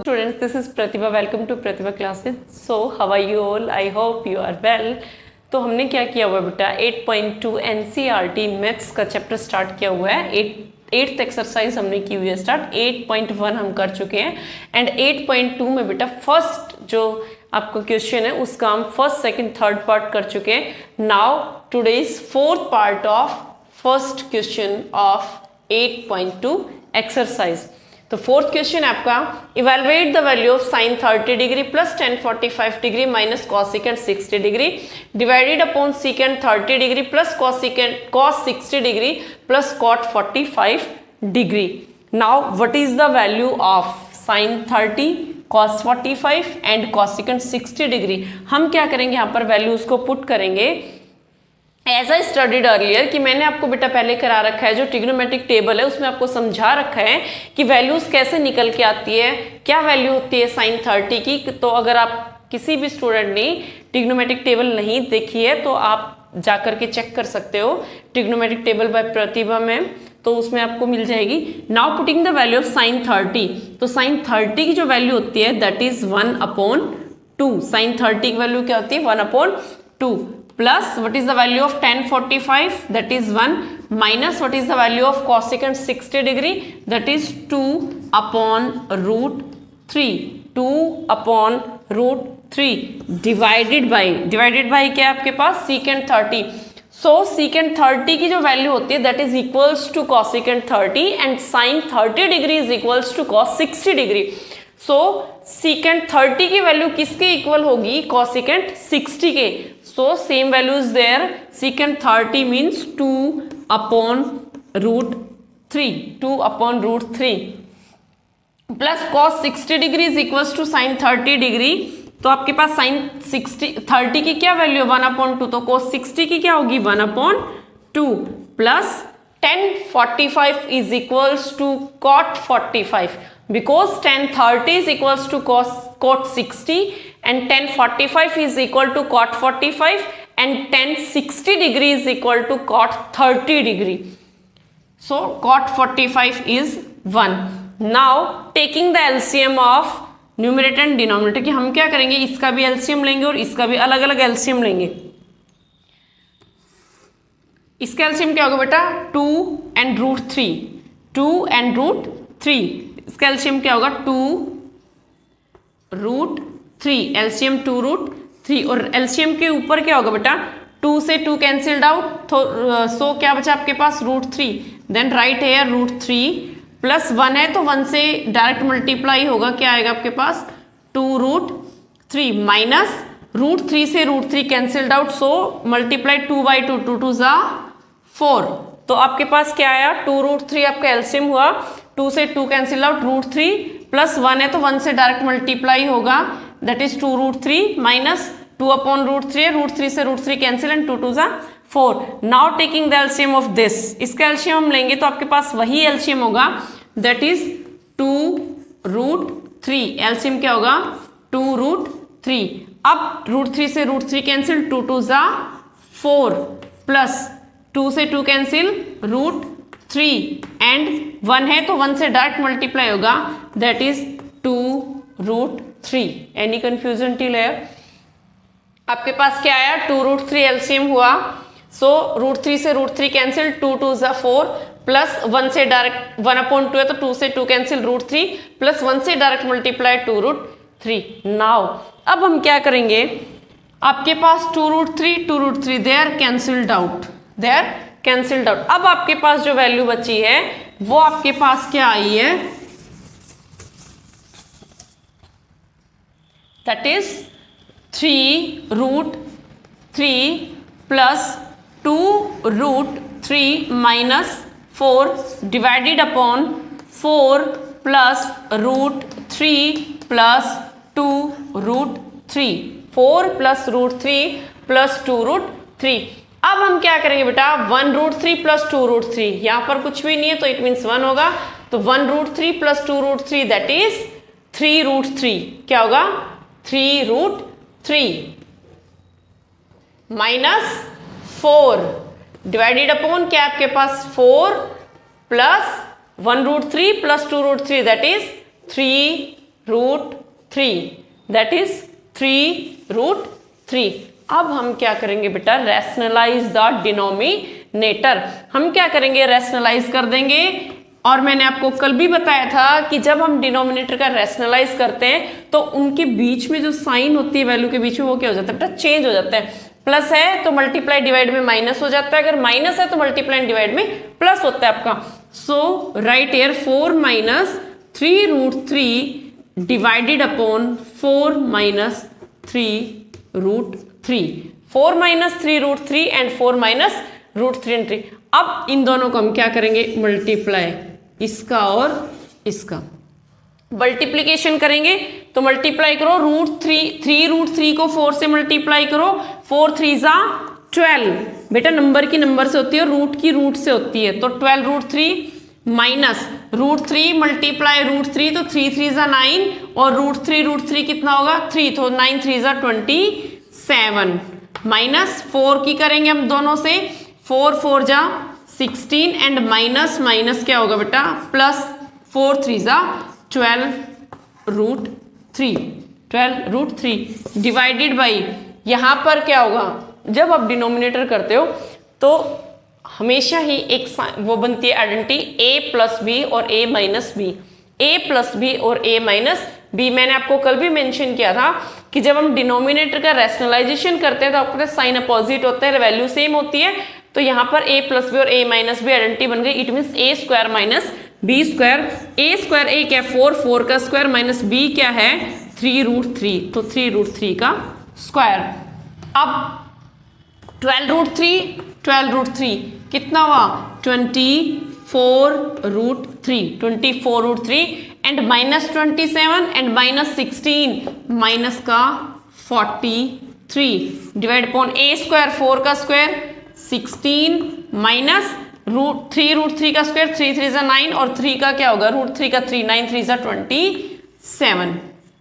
Students, this is Pratibha. Welcome to Pratibha classes. So, how are you all? I hope you are well. तो हमने क्या किया हुआ है बेटा 8.2 NCERT मैथ्स का चैप्टर स्टार्ट किया हुआ है। 8th एक्सरसाइज हमने की हुई है स्टार्ट। 8.1 हम कर चुके हैं एंड 8.2 में बेटा फर्स्ट जो आपका क्वेश्चन है उसका हम फर्स्ट सेकंड थर्ड पार्ट कर चुके हैं। Now today is fourth part of first question of 8.2 exercise. तो फोर्थ क्वेश्चन आपका evaluate the value of sine 30 degree plus tan 45 degree minus cos second 60 degree divided upon second 30 degree plus cos 60 degree plus cot 45 degree. Now what is the value of sine 30 cos 45 and cos second 60 degree. हम क्या करेंगे यहाँ पर values को put करेंगे as I studied earlier कि मैंने आपको बेटा पहले करा रखा है जो ट्रिग्नोमेट्रिक टेबल है उसमें आपको समझा रखा है कि वैल्यूज कैसे निकल के आती है, क्या वैल्यू होती है साइन 30 की। तो अगर आप किसी भी स्टूडेंट ने ट्रिग्नोमेट्रिक टेबल नहीं देखी है तो आप जाकर के चेक कर सकते हो trigonometric table by Pratibha ma'am, तो उसमें आपको मिल जाएगी। Now putting the value of sine 30, तो साइन 30 की जो वैल्यू होती है दैट इज 1/2। साइन 30 की वैल्यू क्या होती है 1/2 plus what is the value of tan 45 that is 1 minus what is the value of cosecant 60 degree that is 2/√3 2/√3 divided by क्या है आपके पास secant 30। so secant 30 की जो वैल्यू होती है that is equals to cosecant 30 and sin 30 degree is equals to cos 60 degree। so secant 30 की value किसके equal होगी cosecant 60 के। So same value is there. Secant 30 means 2/√3 2/√3 plus cos 60 degree is equals to sin 30 degree। तो आपके पास sin 30 की क्या value है 1/2, तो cos 60 की क्या होगी 1/2 plus tan 45 is equals to cot 45 because tan 30 is equals to cot 60 and tan 45 is equal to cot 45 and tan 60 degree is equal to cot 30 degree। So cot 45 is 1। Now taking the LCM of numerator and denominator कि हम क्या करेंगे इसका भी LCM लेंगे और इसका भी अलग अलग LCM लेंगे। इसका LCM क्या होगा बेटा 2 and √3 2 and √3। इसका LCM क्या होगा 2√3 LCM 2√3 और LCM के ऊपर क्या होगा बेटा 2 से 2 कैंसिल्ड आउट तो सो क्या बचा आपके पास √3 देन राइट हेयर √3 प्लस 1 है तो 1 से डायरेक्ट मल्टीप्लाई होगा, क्या आएगा आपके पास 2√3 माइनस √3 से √3 कैंसिल्ड आउट सो मल्टीप्लाई 2/2 2 2 ज़ा 4। तो आपके पास क्या आया 2√3 आपका एलसीएम हुआ, 2 से 2 कैंसिल आउट √3 प्लस 1 है तो 1 से डायरेक्ट मल्टीप्लाई होगा दैट इज 2√3 माइनस 2/√3 √3 से √3 कैंसिल एंड 2 2 ज़ा 4। Now taking the LCM of this, इसका एलसीएम हम लेंगे तो आपके पास वही एलसीएम होगा दैट इज 2√3। एलसीएम क्या होगा 2√3। अब √3 से √3 कैंसिल 2 2 ज़ा 4 प्लस 2 से 2 कैंसिल √3 एंड 1 है तो 1 से डायरेक्ट मल्टीप्लाई होगा that is 2√3। Any confusion till है आपके पास क्या आया 2√3 एलसीएम हुआ सो √3 से √3 कैंसिल 2 2 ज़ा 4 प्लस 1 से डायरेक्ट 1/2 है तो 2 से 2 कैंसिल √3 प्लस 1 से डायरेक्ट मल्टीप्लाई 2√3। नाउ अब हम क्या करेंगे आपके पास 2√3 दे आर कैंसिल्ड आउट अब आपके पास जो वैल्यू बची है वो आपके पास क्या आई है that is 3√3 plus 2√3 minus 4 divided upon 4 plus √3 plus 2√3 4 plus √3 plus 2√3। अब हम क्या करेंगे बेटा 1√3 प्लस 2√3 यहाँ पर कुछ भी नहीं है तो इट मीन्स 1 होगा तो 1√3 प्लस 2√3 दैट इज 3√3। क्या होगा 3√3 माइनस 4 डिवाइडेड अपॉन क्या आपके पास 4 plus 1√3 plus 2√3 that is 3 root 3, that is 3 root 3। अब हम क्या करेंगे बेटा, रैशनलाइज द डिनोमिनेटर। हम क्या करेंगे, रैशनलाइज कर देंगे। और मैंने आपको कल भी बताया था कि जब हम डिनोमिनेटर का रैशनलाइज करते हैं तो उनके बीच में जो साइन होती है वैल्यू के बीच में, वो क्या हो जाता है बेटा, चेंज हो जाता है। प्लस है तो मल्टीप्लाई डिवाइड में माइनस हो जाता है, अगर माइनस है तो मल्टीप्लाई डिवाइड में प्लस होता है आपका। So write here 4 minus 3 root 3 divided upon 4 minus 3 root 3, 4 minus 3 root 3 and 4 minus root 3 and 3। अब इन दोनों को हम क्या करेंगे, मल्टीप्लाई, इसका और इसका मल्टीप्लीकेशन करेंगे। तो मल्टीप्लाई करो रूट 3 रूट 3 को 4 से मल्टीप्लाई करो, 4 3 जा 12। बेटा नंबर की नंबर से होती है, रूट की रूट से होती है, तो 12 root 3 minus root 3 multiply root 3, तो 3 3 जा 9 और रूट 3 कितना होगा 3, तो 9 3 जा 27 माइनस 4 की करेंगे हम दोनों से, 4 4 जा 16 एंड माइनस माइनस क्या होगा बेटा, प्लस 4 3 जा 12 रूट 3 डिवाइडेड बाई, यहाँ पर क्या होगा, जब आप डिनोमिनेटर करते हो तो हमेशा ही एक वो बनती है आइडेंटिटी a प्लस बी और a minus B, a plus B और a माइनस बी। मैंने आपको कल भी मेंशन किया था कि जब हम डिनोमिनेटर का रैशनलाइजेशन करते हैं तो आपके पास साइन अपोजिट होता है, वैल्यू सेम होती है। तो यहाँ पर a प्लस बी और a माइनस बी आइडेंटिटी बन गई। It means a square minus B square. a square a क्या है 4 का स्क्वायर माइनस b क्या है 3 रूट 3, तो 3 रूट 3 का स्क्वायर। अब 12 रूट 3 कितना हुआ 24 root 3 and minus 27 and minus 16 minus का 43 डिवाइड अपॉन a स्क्वायर 4 का स्क्वायर 16 माइनस रूट 3 का स्क्वायर 3 3 जा 9 और 3 का क्या होगा रूट 3 का 3 9 3 जा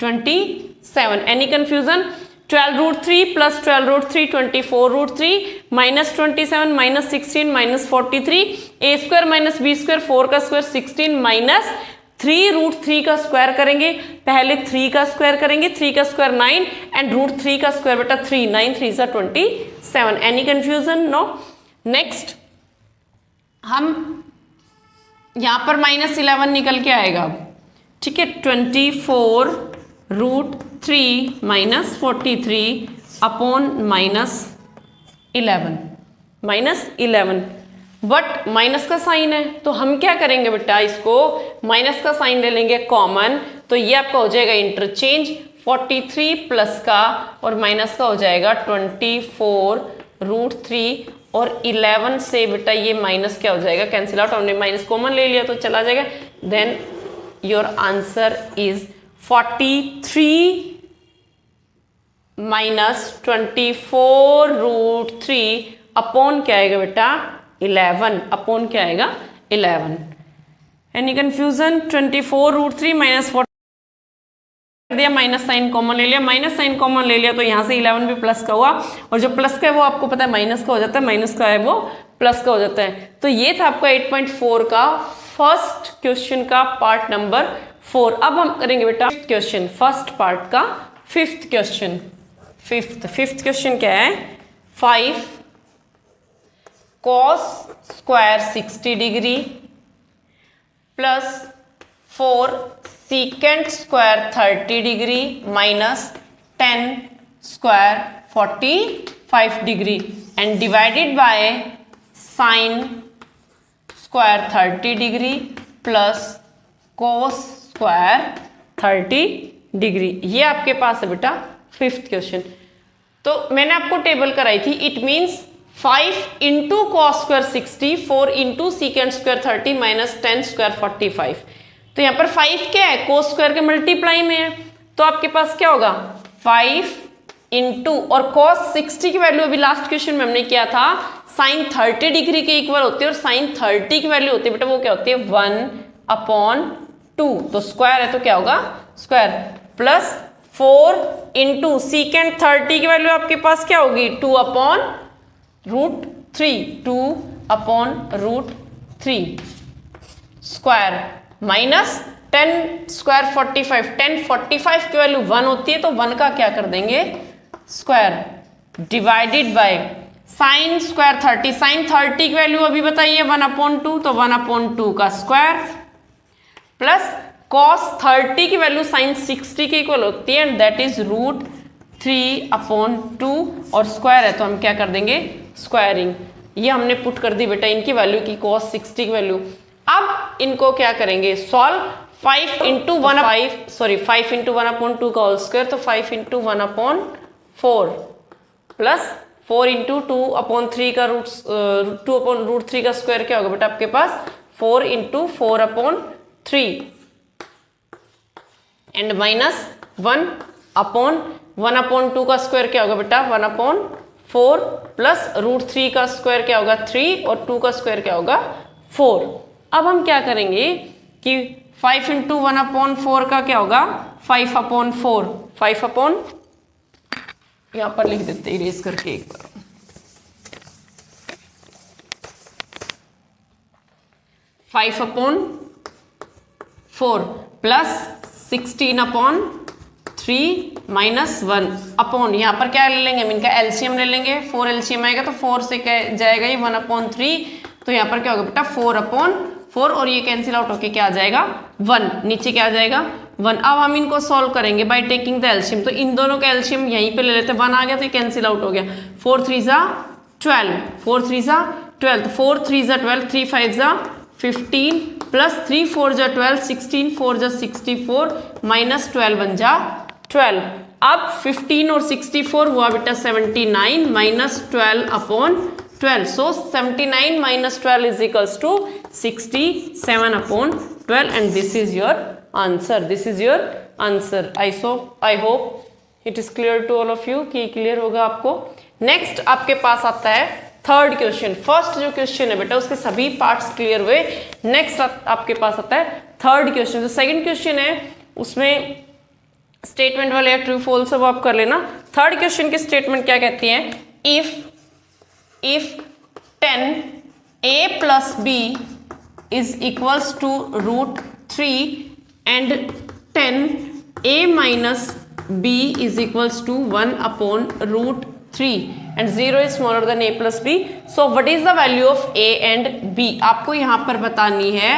27। Any confusion? 12 root 3 plus 12 root 3 24 root 3 minus 27 minus 16 minus 43 a square minus B square 4 का स्क्वायर 16 माइनस 3 रूट 3 का स्क्वायर करेंगे। पहले 3 का स्क्वायर करेंगे, 3 का स्क्वायर 9 एंड रूट 3 का स्क्वायर बेटा 3 9 3 जा 27। Any confusion? नो। नेक्स्ट हम यहां पर माइनस 11 निकल के आएगा, ठीक है। 24 root 3 minus 43 upon minus 11 but minus का साइन है तो हम क्या करेंगे बेटा, इसको माइनस का साइन ले लेंगे कॉमन, तो ये आपका हो जाएगा इंटरचेंज 43 प्लस का और माइनस का हो जाएगा 24 रूट 3 और 11 से बेटा ये माइनस क्या हो जाएगा कैंसिल आउट, हमने माइनस कॉमन ले लिया तो चला जाएगा। Then your answer is 43 minus 24 root 3 upon क्या आएगा बेटा 11, अपॉन क्या आएगा 11। Any confusion? 24 रूट 3 माइनस 40 दिया, माइनस साइन कॉमन ले लिया, माइनस साइन कॉमन ले लिया तो यहाँ से 11 भी प्लस का हुआ और जो प्लस का है वो आपको पता है माइनस का हो जाता है, माइनस का है वो प्लस का हो जाता है। तो ये था आपका 8.4 का फर्स्ट क्वेश्चन का पार्ट नंबर 4। अब हम करेंगे बेटा क्वेश्चन, फर्स्ट पार्ट का फिफ्थ क्वेश्चन। फिफ्थ क्वेश्चन क्या है, 5 cos square 60 degree plus 4 secant square 30 degree minus 10 square 45 degree and divided by sine square 30 degree plus cos square 30 degree. ये आपके पास है बेटा फिफ्थ क्वेश्चन। तो मैंने आपको टेबल कराई थी, it means 5 into cos square 60, 4 into secant square 30 minus 10 square 45। तो यहाँ पर 5 क्या है कोस स्क्वायर के मल्टीप्लाई में है, तो आपके पास क्या होगा 5 इंटू और कॉस 60 की वैल्यू अभी लास्ट क्वेश्चन में हमने किया था साइन 30 डिग्री के इक्वल होती है और साइन 30 की वैल्यू होती है बेटा वो क्या होती है 1/2, तो स्क्वायर है तो क्या होगा स्क्वायर प्लस 4 इंटू सीकेंड 30 की वैल्यू आपके पास क्या होगी 2/√3 स्क्वायर माइनस 10 स्क्वायर 45, 10 45 की वैल्यू 1 होती है तो 1 का क्या कर देंगे square, divided by sine square 30, sine 30 की वैल्यू अभी बताइए 1/2, तो 1/2 का स्क्वायर प्लस कॉस 30 की वैल्यू साइन 60 के इक्वल होती है एंड दैट इज √3/2 और स्क्वायर है तो हम क्या कर देंगे स्क्वायरिंग। ये हमने पुट कर दी बेटा इनकी वैल्यू की cos 60 की वैल्यू। अब इनको क्या करेंगे सॉल्व, 5 इंटू 1/2 का होल स्क्वायर तो 5 इंटू 1/4 प्लस 4 इंटू 2/3 का √3 का स्क्वायर क्या होगा बेटा आपके पास 4 इंटू 4/3 एंड माइनस 1/2 का स्क्वायर क्या होगा बेटा 1/4 प्लस √3 का स्क्वायर क्या होगा 3 और 2 का स्क्वायर क्या होगा 4। अब हम क्या करेंगे कि 5 इंटू 1/4 का क्या होगा 5/4, 5 यहां पर लिख देते इरेज करके एक बार, 5/4 प्लस 16/3 माइनस 1 यहाँ पर क्या ले लेंगे हम इनका एलसीएम ले लेंगे, 4 एलसीएम आएगा तो 4 से क्या जाएगा ये 1/3 तो यहाँ पर क्या होगा बेटा 4/4 और ये कैंसिल आउट होके क्या आ जाएगा 1, नीचे क्या आ जाएगा 1। अब हम इनको सॉल्व करेंगे बाय टेकिंग द एलसीएम, तो इन दोनों का एलसीएम यहीं पे ले लेते हैं, 1 आ गया तो ये कैंसिल आउट हो गया, 4 3 12, 4 3 12, 4 3 12, 3 5 15 प्लस 3 4 12, 16 4 64 माइनस 12 1 12। अब 15 और 64 हुआ बेटा 79 minus 12/12, so 79 minus 12 is equals to 67/12 and this is your answer, this is your answer. I hope it is clear to all of you, कि क्लियर होगा आपको। नेक्स्ट आपके पास आता है थर्ड क्वेश्चन। फर्स्ट जो क्वेश्चन है बेटा उसके सभी पार्ट्स क्लियर हुए, नेक्स्ट आपके पास आता है थर्ड क्वेश्चन। जो सेकंड क्वेश्चन है उसमें स्टेटमेंट वाले या ट्रू फॉल्स वो आप कर लेना। थर्ड क्वेश्चन की स्टेटमेंट क्या कहती है, if 10a plus b is equals to √3 and 10a minus b is equals to 1/√3 and 0 is smaller than a plus b, so what is the value of a and b? आपको यहाँ पर बतानी है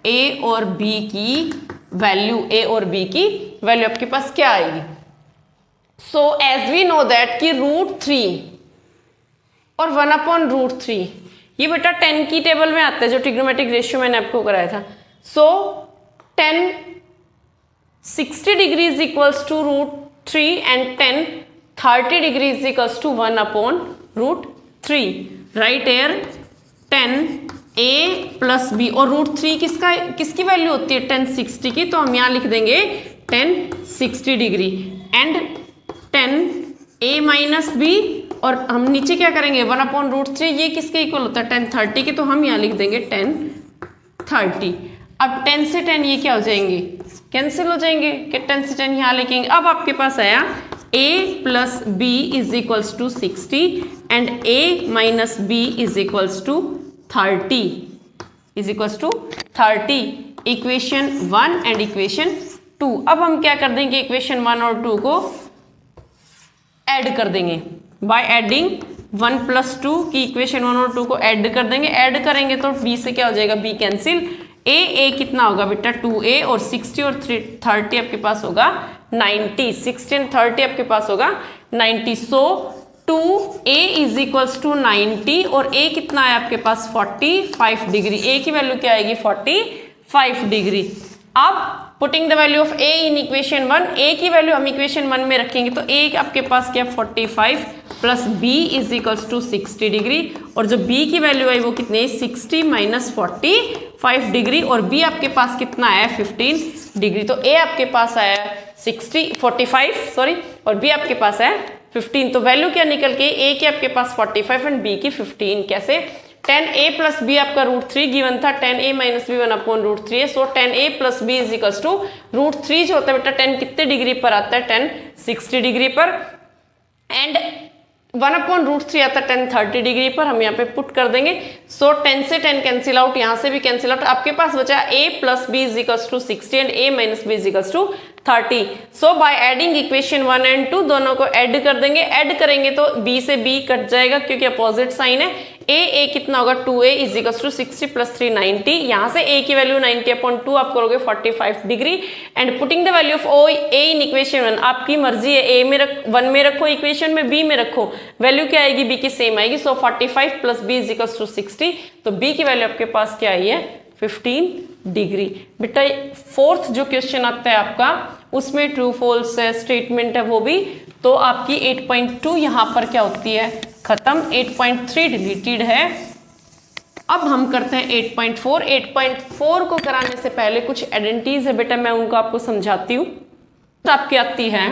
a और b की value, a और b की value आपके पास क्या आएगी। So as we know that कि √3 और 1/√3 ये बेटा 10 की टेबल में आता है, जो ट्रिग्नोमेट्रिक रेशियो मैंने आपको कराया था। So 10 60 degree is equals to √3 and 10 30 degree is equals to 1/√3। Right here 10a plus b और √3 किसकी वैल्यू होती है 10 60 की, तो हम यहाँ लिख देंगे 10 60 degree and 10a minus b और हम नीचे क्या करेंगे 1/√3 ये किसके इक्वल होता है 10 30 के, तो हम यहाँ लिख देंगे 10 30। अब 10 से 10 ये क्या हो जाएंगे कैंसिल हो जाएंगे कि 10 से 10 यहाँ लिखेंगे। अब आपके पास आया a plus b is equals to 60 and a minus b is equals to 30 is equals to 30, equation 1 and equation 2। अब हम क्या कर देंगे इक्वेशन 1 और 2 को ऐड कर देंगे बाय एडिंग 1 प्लस 2 की इक्वेशन 1 और 2 को ऐड कर देंगे। ऐड करेंगे तो b से क्या हो जाएगा b कैंसिल, a कितना होगा बेटा 2a और 60 और 30 आपके पास होगा 90, 60 एंड 30 आपके पास होगा 90। सो 2a इज इक्वल्स टू 90 और a कितना है आपके पास 45 डिग्री, a की वैल्यू क्या आएगी 45 डिग्री। अब putting the value of a in equation 1, a की वैल्यू हम इक्वेशन 1 में रखेंगे तो a आपके पास क्या 45 plus b is equals to 60 degree और जो b की वैल्यू है वो कितनी है 60 माइनस 45 डिग्री और b आपके पास कितना आया 15 डिग्री। तो a आपके पास आया 45 और b आपके पास है 15। तो वैल्यू क्या निकल के a की आपके पास 45 एंड b की 15। कैसे 10a प्लस b आपका √3 गिवन था, 10a माइनस b 1/√3 है। So 10a plus b is equals to √3 जो होता है बेटा 10 कितने डिग्री पर आता है 10 60 डिग्री पर एंड 1/√3 आता है tan 30 डिग्री पर, हम यहाँ पे पुट कर देंगे। सो 10 से 10 कैंसिल आउट, यहाँ से भी कैंसिल आउट, आपके पास बचा a + b = 60 and a - b = 30। So by adding equation 1 and 2 दोनों को ऐड कर देंगे। ऐड करेंगे तो b से b कट जाएगा क्योंकि अपोजिट साइन है। a कितना होगा 2a = 60 + 3 90। यहाँ से a की वैल्यू 90/2 आप करोगे 45 degree and putting the value of a in equation 1। आपकी मर्जी है, a में 1 में रखो इक्वेशन में, b में रखो, वैल्यू क्या आएगी b की सेम आएगी। सो 45 + b = 60। तो b की वैल्यू आपके पास क्या आई है 15 डिग्री। बेटा फोर्थ जो क्वेश्चन आता है आपका उसमें ट्रू फॉल्स है, स्टेटमेंट है वो भी, तो आपकी 8.2 यहाँ पर क्या होती है खत्म, 8.3 डिलीटेड है। अब हम करते हैं 8.4। 8.4 को कराने से पहले कुछ आइडेंटिटीज है बेटा, मैं उनको आपको समझाती हूँ। तो आपकी आती है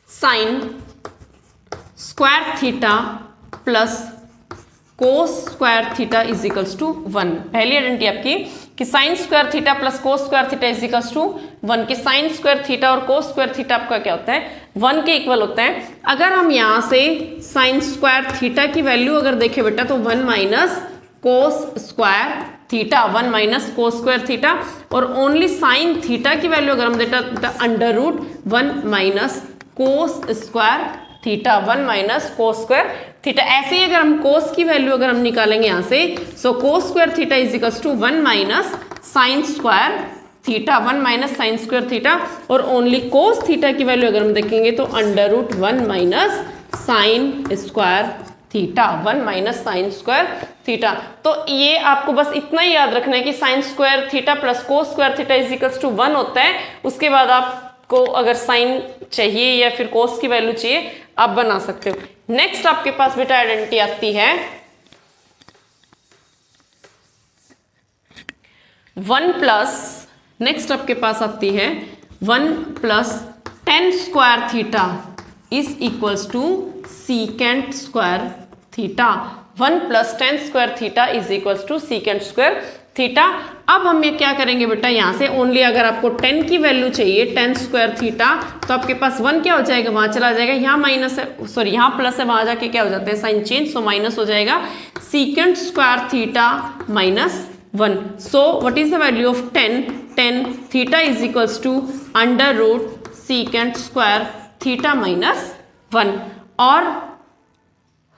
sine square theta plus cos square theta is equals to 1। पहली आइडेंटिटी आपकी कि sine square theta plus cos square theta is equals to 1, कि साइन स्क्वायर थीटा और कोस स्क्वायर थीटा आपका क्या होता है 1 के इक्वल होता है। अगर हम यहाँ से साइन स्क्वायर थीटा की वैल्यू अगर देखें बेटा तो 1 minus cos square theta, 1 minus cos square theta, और ओनली साइन थीटा की वैल्यू अगर हम देता √1 minus cos square theta, 1 minus cos square theta. ऐसे ही अगर हम कोस की वैल्यू अगर हम निकालेंगे यहाँ से, so cos square theta is equals to 1 minus sine square theta, 1 minus sine square theta, और ओनली कोस थीटा की वैल्यू अगर हम देखेंगे तो √1 minus sine square theta, 1 minus sine square theta. तो ये आपको बस इतना ही याद रखना है कि sine square theta plus cos square theta is equals to 1 होता है। उसके बाद आपको अगर साइन चाहिए या फिर कोस की वैल्यू चाहिए आप बना सकते हो। नेक्स्ट आपके पास बेटा आइडेंटिटी आती है 1 प्लस, नेक्स्ट आपके पास आती है 1 + tan square theta is equals to secant square theta, 1 + tan square theta is equals to secant square theta. अब हम ये क्या करेंगे बेटा, यहाँ से ओनली अगर आपको 10 की वैल्यू चाहिए tan स्क्वायर थीटा तो आपके पास 1 क्या हो जाएगा वहां चला जाएगा, यहाँ माइनस है, सॉरी यहाँ प्लस है, वहां जाके क्या हो जाता है साइन चेंज, सो माइनस हो जाएगा secant square theta -1। So what is the value of 10 theta is equals to √ secant square theta -1। और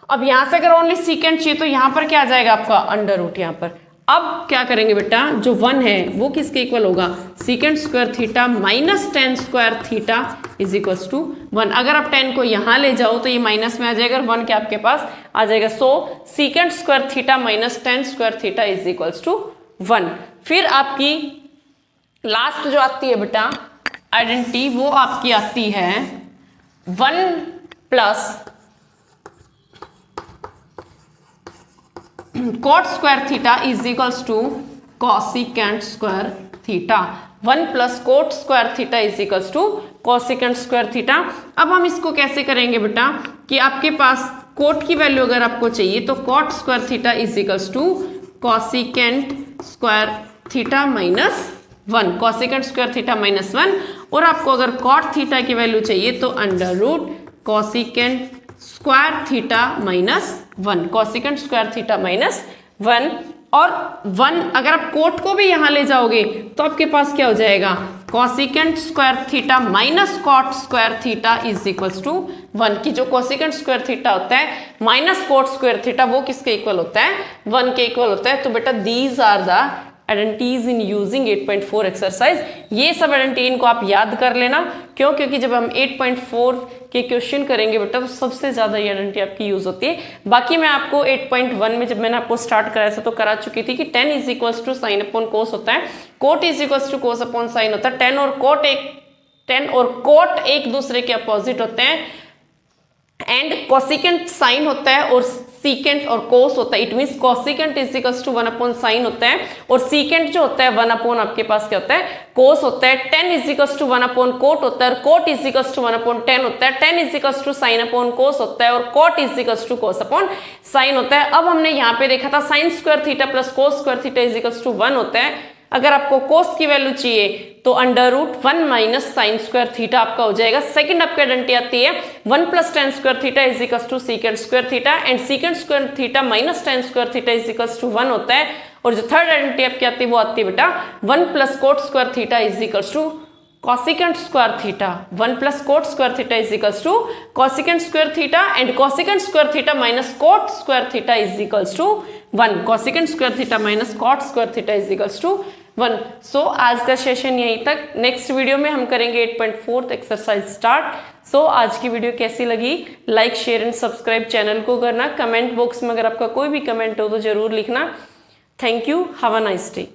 अब यहाँ से अगर ओनली सीकेंट चाहिए तो यहाँ पर क्या आ जाएगा आपका √ यहाँ पर। अब क्या करेंगे बेटा, जो 1 है वो किसके इक्वल होगा, secant square theta minus tan square theta is equals to 1। अगर आप 10 को यहाँ ले जाओ तो ये माइनस में आ जाएगा, 1 के आपके पास आ जाएगा। So secant square theta minus tan square theta is equals to 1। फिर आपकी लास्ट जो आती है बेटा आइडेंटिटी वो आपकी आती है 1 plus cot square theta is equals to cosecant square theta, 1 + cot square theta is equals to cosecant square theta. अब हम इसको कैसे करेंगे बेटा कि आपके पास कोट की वैल्यू अगर आपको चाहिए तो cot square theta is equals to cosecant square theta -1, cosecant square theta -1, और आपको अगर cot थीटा की वैल्यू चाहिए तो √ cosecant square theta -1, cosecant square theta -1। और 1 अगर आप कोट को भी यहां ले जाओगे तो आपके पास क्या हो जाएगा, cosecant square theta minus cot square theta is equals to 1, की जो cosecant स्क्वायर थीटा होता है माइनस cot स्क्वायर थीटा वो किसके इक्वल होता है 1 के इक्वल होता है। तो बेटा these are the identities in using 8.4 exercise. ये सब आइडेंटिटी इनको आप याद कर लेना, क्यों, क्योंकि जब हम 8.4 के क्वेश्चन करेंगे बेटा तो सबसे ज्यादा ये आइडेंटिटी आपकी यूज होती है। बाकी मैं आपको 8.1 में जब मैंने आपको स्टार्ट कराया था तो करा चुकी थी कि tan is equals to sine upon cos होता है, cot is equals to cos upon sine होता है, tan और कोट एक दूसरे के अपोजिट होते हैं, एंड कोसिकेंट साइन होता है और सीकेंट और कोस होता है। It means cosecant is equals to 1 upon sine होता है और सीकेंट जो होता है 1 अपॉन आपके पास क्या होता है कोस होता है। tan is equals to 1 upon cot होता है और cot is equals to 1 upon tan होता है। tan is equals to sine upon cos होता है और cot is equals to cos upon sine होता है। अब हमने यहाँ पे देखा था sine square theta plus cos square theta is equals to 1 होता है। अगर आपको कोस की वैल्यू चाहिए तो under root 1 minus sine square theta आपका हो जाएगा। सेकंड आपकी आइडेंटिटी आती है 1 plus tan square theta is equals to secant square theta and secant square theta minus tan square theta is equals to 1 होता है। और जो थर्ड आइडेंटिटी आपकी आती है वो आती है बेटा 1 plus cot square theta is equals to cosecant square theta. 1 plus cot square theta is equals to cosecant square theta and cosecant square theta minus cot square theta is equals to 1। cosecant square theta minus cot square theta is equals to 1। So आज का session यहीं तक। Next video में हम करेंगे 8.4 exercise start. सो आज की video कैसी लगी, like share and subscribe channel को करना। कमेंट बॉक्स में अगर आपका कोई भी कमेंट हो तो जरूर लिखना। Thank you, have a nice day.